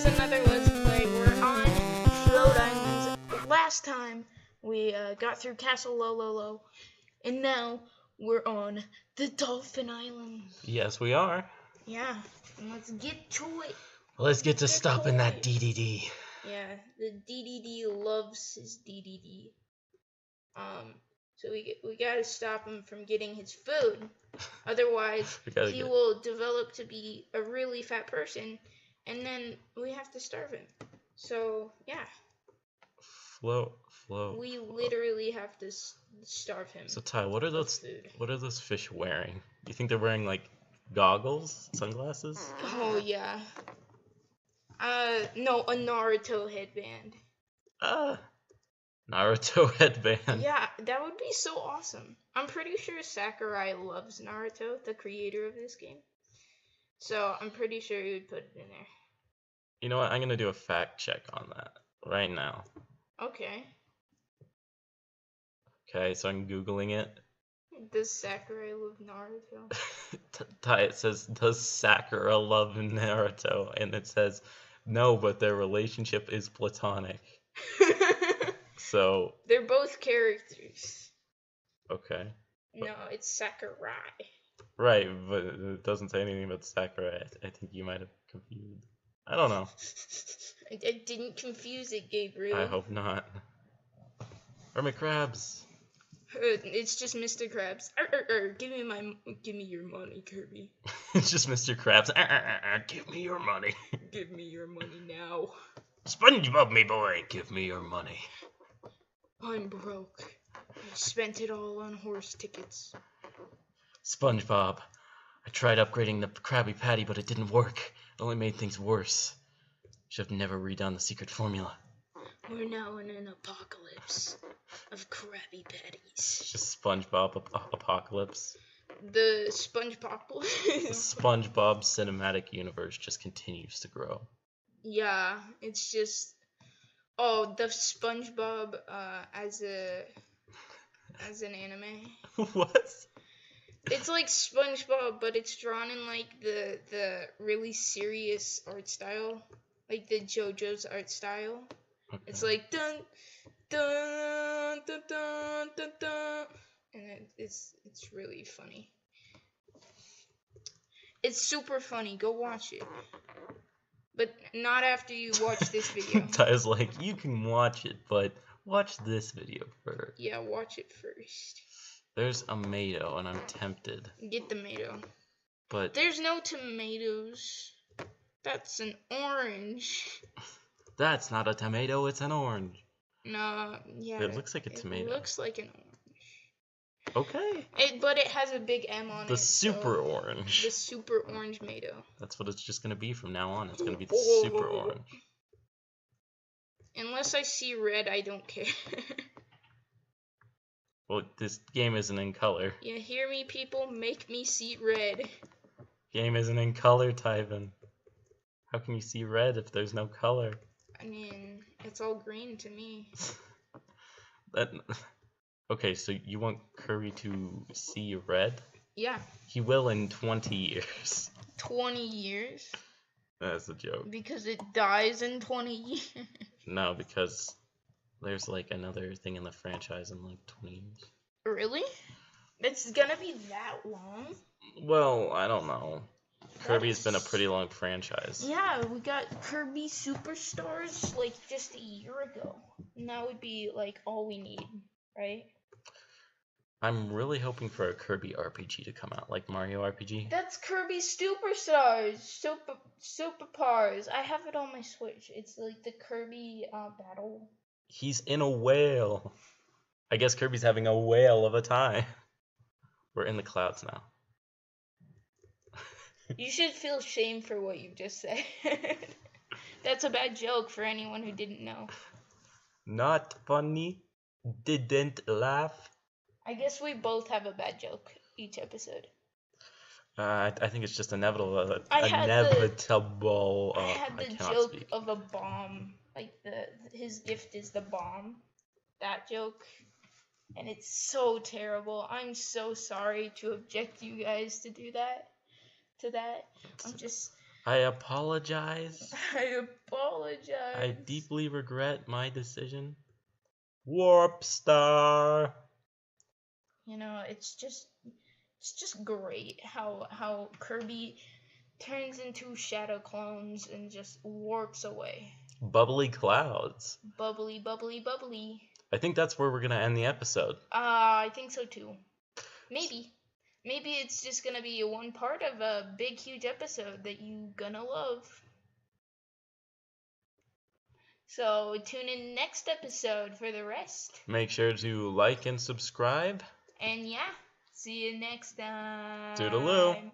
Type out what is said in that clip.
another Let's Play. We're on Float Islands. Last time we got through Castle Low, and now we're on the Dolphin Island. Yes, we are. Yeah, and let's get to it. Let's get to stopping that Dedede. Yeah, the Dedede loves his Dedede. So we gotta stop him from getting his food. Otherwise, he will develop to be a really fat person, and then we have to starve him. So, yeah. Float. We literally have to starve him. So, Ty, what are those fish wearing? Do you think they're wearing, like, goggles? Sunglasses? Oh, yeah. No, a Naruto headband. Naruto headband. Yeah, that would be so awesome. I'm pretty sure Sakurai loves Naruto, the creator of this game. So I'm pretty sure he would put it in there. You know what? I'm going to do a fact check on that right now. Okay. Okay, so I'm Googling it. Does Sakurai love Naruto? Ty, it says, does Sakura love Naruto? And it says, no, but their relationship is platonic. So they're both characters. Okay. No, it's Sakurai. Right, but it doesn't say anything about Sakurai. I think you might have confused. I don't know. I didn't confuse it, Gabriel. I hope not. Hermit crabs. It's just Mr. Krabs. Give me your money, Kirby. It's just Mr. Krabs. Give me your money. Give me your money now. SpongeBob, me boy, give me your money. I'm broke. I spent it all on horse tickets. SpongeBob, I tried upgrading the Krabby Patty, but it didn't work. It only made things worse. Should have never redone the secret formula. We're now in an apocalypse of Krabby Patties. Just SpongeBob apocalypse. The SpongeBob. The SpongeBob cinematic universe just continues to grow. Yeah, it's just the SpongeBob as an anime. What? It's like SpongeBob, but it's drawn in like the really serious art style, like the JoJo's art style. Okay. It's like dun dun dun dun dun dun, and it's really funny. It's super funny. Go watch it. But not after you watch this video. Ty's like, you can watch it, but watch this video first. Yeah, watch it first. There's a tomato, and I'm tempted. Get the tomato. But there's no tomatoes. That's an orange. That's not a tomato, it's an orange. No, yeah. It looks like a tomato. It looks like an orange. Okay. But it has a big M on it. The super orange. The super orange tomato. That's what it's just going to be from now on. It's going to be the super orange. Unless I see red, I don't care. Well, this game isn't in color. You hear me, people? Make me see red. Game isn't in color, Tyven. How can you see red if there's no color? I mean, it's all green to me. Okay, so you want Kirby to see red? Yeah. He will in 20 years. 20 years? That's a joke. Because it dies in 20 years? No, because there's like another thing in the franchise in like 20 years. Really? It's gonna be that long? Well, I don't know. Kirby's been a pretty long franchise. Yeah, we got Kirby Superstars like just a year ago. And that would be like all we need, right? I'm really hoping for a Kirby RPG to come out, like Mario RPG. That's Kirby Superstars, Superpars. I have it on my Switch. It's like the Kirby battle. He's in a whale. I guess Kirby's having a whale of a time. We're in the clouds now. You should feel shame for what you just said. That's a bad joke for anyone who didn't know. Not funny. Didn't laugh. I guess we both have a bad joke each episode. I think it's just inevitable. I had the joke speak. of a bomb. Like his gift is the bomb. That joke. And it's so terrible. I'm so sorry to object you guys to do that. I apologize. I apologize. I deeply regret my decision. Warp Star. You know, it's just great how Kirby turns into shadow clones and just warps away. Bubbly clouds. Bubbly, bubbly, bubbly. I think that's where we're gonna end the episode. I think so too. Maybe it's just gonna be one part of a big, huge episode that you gonna love. So tune in next episode for the rest. Make sure to like and subscribe. And yeah, see you next time. Toodaloo.